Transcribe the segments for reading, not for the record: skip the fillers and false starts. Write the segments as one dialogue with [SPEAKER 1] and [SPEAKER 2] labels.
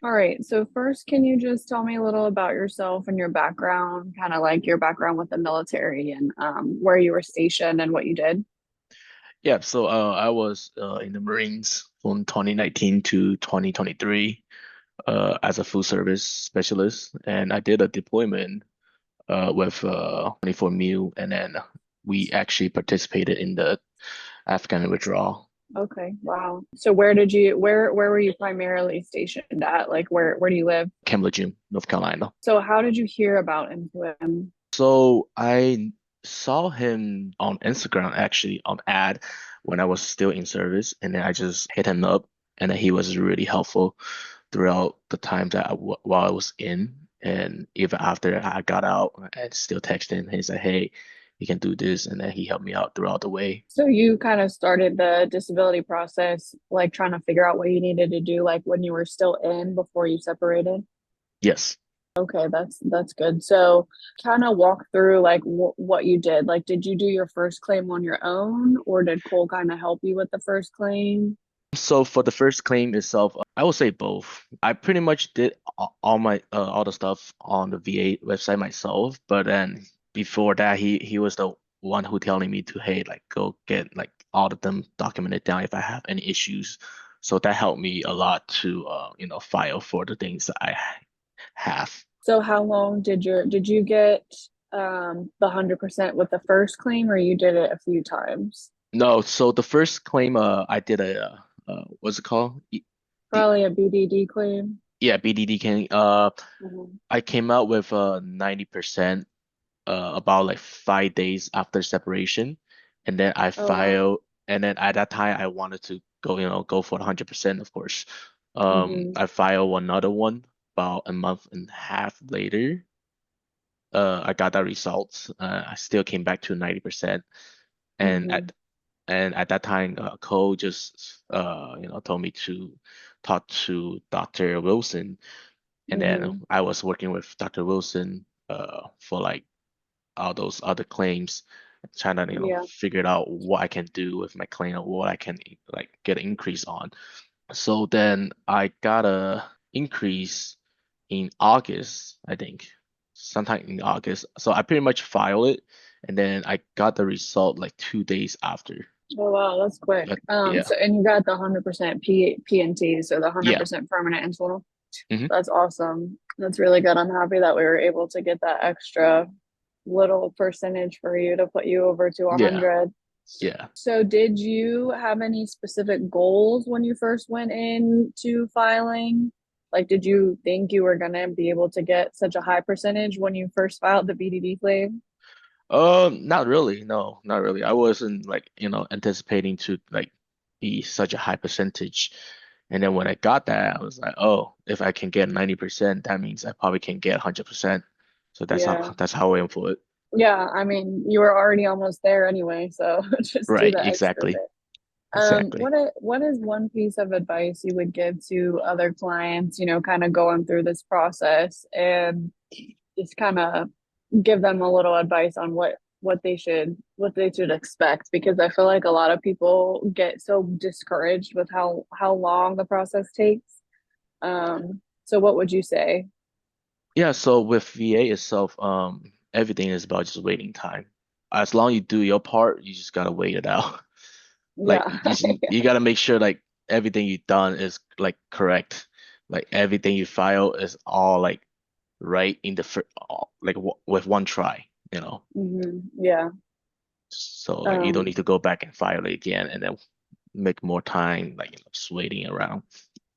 [SPEAKER 1] All right. So first, can you just tell me a little about yourself and your background, kind of like your background with the military and where you were stationed and what you did?
[SPEAKER 2] Yeah, so I was in the Marines from 2019 to 2023 as a food service specialist, and I did a deployment with 24 MEU, and then we actually participated in the Afghan withdrawal.
[SPEAKER 1] Okay. Wow. So where were you primarily stationed at? Like where do you live?
[SPEAKER 2] Camp Lejeune, North Carolina.
[SPEAKER 1] So how did you hear about Intuit?
[SPEAKER 2] So I saw him on Instagram actually on ad when I was still in service, and then I just hit him up, and then he was really helpful throughout the time that while I was in, and even after I got out, I still text him. He said, "Hey, you can do this," and then he helped me out throughout the way.
[SPEAKER 1] So you kind of started the disability process, like trying to figure out what you needed to do, like when you were still in before you separated.
[SPEAKER 2] Yes.
[SPEAKER 1] Okay, that's good. So kind of walk through like what you did. Like, did you do your first claim on your own, or did Cole kind of help you with the first claim?
[SPEAKER 2] So for the first claim itself, I would say both. I pretty much did all my all the stuff on the VA website myself, but then before that, he was the one who telling me to, hey, like go get like all of them documented down if I have any issues. So that helped me a lot to file for the things that I have.
[SPEAKER 1] So how long did you get the 100% with the first claim, or you did it a few times?
[SPEAKER 2] No, so the first claim I did a what's it called? The
[SPEAKER 1] Probably a BDD claim.
[SPEAKER 2] Yeah, BDD can
[SPEAKER 1] Mhm.
[SPEAKER 2] I came out with 90% about like 5 days after separation, and then I
[SPEAKER 1] Oh wow.
[SPEAKER 2] filed, and then at that time I wanted to go for 100%, of course.
[SPEAKER 1] Hmm.
[SPEAKER 2] I filed another one about a month and a half later. I got that result. I still came back to 90%, and
[SPEAKER 1] Hmm.
[SPEAKER 2] at that time, Cole just told me to talk to Dr. Wilson, and then
[SPEAKER 1] Hmm.
[SPEAKER 2] I was working with Dr. Wilson for like all those other claims, trying to
[SPEAKER 1] Yeah.
[SPEAKER 2] figure out what I can do with my claim or what I can like get an increase on. So then I got a increase in August, I think, sometime in August. So I pretty much filed it, and then I got the result like 2 days after.
[SPEAKER 1] Oh wow, that's quick.
[SPEAKER 2] But yeah,
[SPEAKER 1] So and you got the 100% PNT, so the
[SPEAKER 2] yeah.
[SPEAKER 1] 100% permanent and total.
[SPEAKER 2] hmm
[SPEAKER 1] That's awesome. That's really good. I'm happy that we were able to get that extra little percentage for you to put you over to
[SPEAKER 2] Yeah,
[SPEAKER 1] 100.
[SPEAKER 2] yeah.
[SPEAKER 1] So did you have any specific goals when you first went into filing? Like, did you think you were gonna be able to get such a high percentage when you first filed the BDD claim?
[SPEAKER 2] Not really. No, not really. I wasn't like, anticipating to like be such a high percentage. And then when I got that, I was like, oh, if I can get 90%, that means I probably can get 100%. So that's
[SPEAKER 1] Yeah.
[SPEAKER 2] how I went for it.
[SPEAKER 1] Yeah, I mean, you were already almost there anyway, so just do
[SPEAKER 2] Right,
[SPEAKER 1] the extra
[SPEAKER 2] exactly.
[SPEAKER 1] bit.
[SPEAKER 2] Exactly.
[SPEAKER 1] What is one piece of advice you would give to other clients, kind of going through this process and just kind of give them a little advice on what they should expect because I feel like a lot of people get so discouraged with how long the process takes. So what would you say?
[SPEAKER 2] Yeah, so with VA itself, everything is about just waiting time. As long as you do your part, you just gotta wait it out. Like
[SPEAKER 1] Yeah.
[SPEAKER 2] you gotta make sure like everything you've done is like correct. Like everything you file is all like right in the like with one try,
[SPEAKER 1] Yeah.
[SPEAKER 2] So like you don't
[SPEAKER 1] Um,
[SPEAKER 2] need to go back and file it again and then make more time like just waiting around.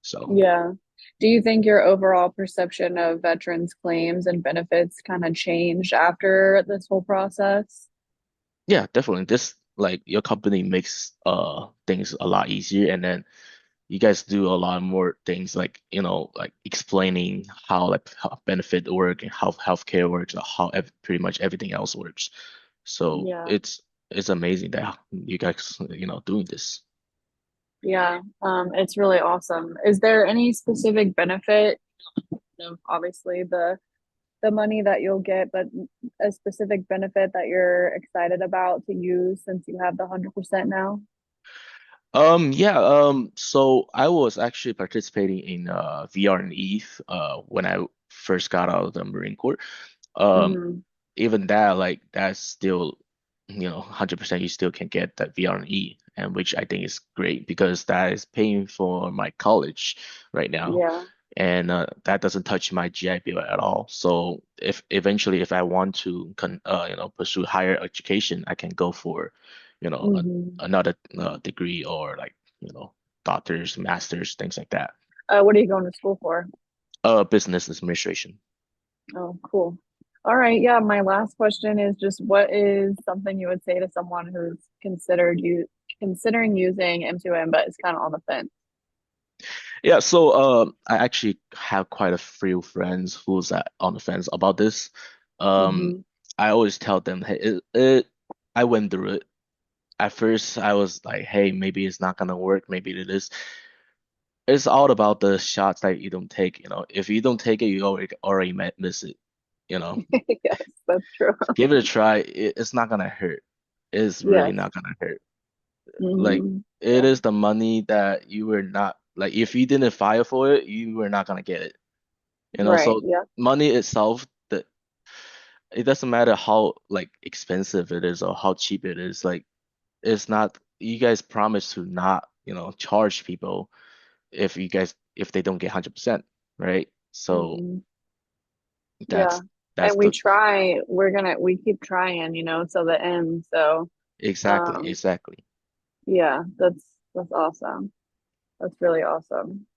[SPEAKER 2] So
[SPEAKER 1] yeah. Do you think your overall perception of veterans claims and benefits kind of changed after this whole process?
[SPEAKER 2] yeah, definitely this like your company makes things a lot easier, and then you guys do a lot more things like like explaining how like how benefit work and how healthcare works, or how pretty much everything else works. So
[SPEAKER 1] Yeah.
[SPEAKER 2] it's amazing that you guys doing this.
[SPEAKER 1] Yeah. It's really awesome. Is there any specific benefit? Obviously the money that you'll get, but a specific benefit that you're excited about to use since you have the 100% now?
[SPEAKER 2] Yeah, so I was actually participating in VR and Eve when I first got out of the Marine Corps. Um,
[SPEAKER 1] Hmm.
[SPEAKER 2] Even that, like that's still, 100% you still can get that VR and E, and which I think is great because that is paying for my college right now,
[SPEAKER 1] Yeah.
[SPEAKER 2] and that doesn't touch my GI Bill at all. So if eventually if I want to pursue higher education, I can go for,
[SPEAKER 1] Hmm.
[SPEAKER 2] another degree or like, doctors, masters, things like that.
[SPEAKER 1] What are you going to school for?
[SPEAKER 2] Business administration.
[SPEAKER 1] Oh, cool. All right. Yeah. My last question is just what is something you would say to someone who's considering using M2M, but is kind of on the fence?
[SPEAKER 2] Yeah, so I actually have quite a few friends who's on the fence about this. Um,
[SPEAKER 1] Hmm.
[SPEAKER 2] I always tell them, hey, I went through it. At first, I was like, hey, maybe it's not gonna work, maybe it is. It's all about the shots that you don't take, If you don't take it, you already miss it, you know.
[SPEAKER 1] Yes, that's true.
[SPEAKER 2] Give it a try. It's not gonna hurt. It's really
[SPEAKER 1] Yes.
[SPEAKER 2] not gonna hurt. Like
[SPEAKER 1] Hmm.
[SPEAKER 2] it
[SPEAKER 1] Yeah.
[SPEAKER 2] is the money that you were not like if you didn't file for it, you were not gonna get it.
[SPEAKER 1] Right.
[SPEAKER 2] So
[SPEAKER 1] Yeah.
[SPEAKER 2] money itself, that it doesn't matter how like expensive it is or how cheap it is. Like it's not you guys promise to not, charge people if they don't get 100%, right? So
[SPEAKER 1] Hmm. Yeah.
[SPEAKER 2] that's that's
[SPEAKER 1] And
[SPEAKER 2] the
[SPEAKER 1] we keep trying, till the end. So,
[SPEAKER 2] exactly,
[SPEAKER 1] um,
[SPEAKER 2] exactly.
[SPEAKER 1] yeah, that's awesome. That's really awesome.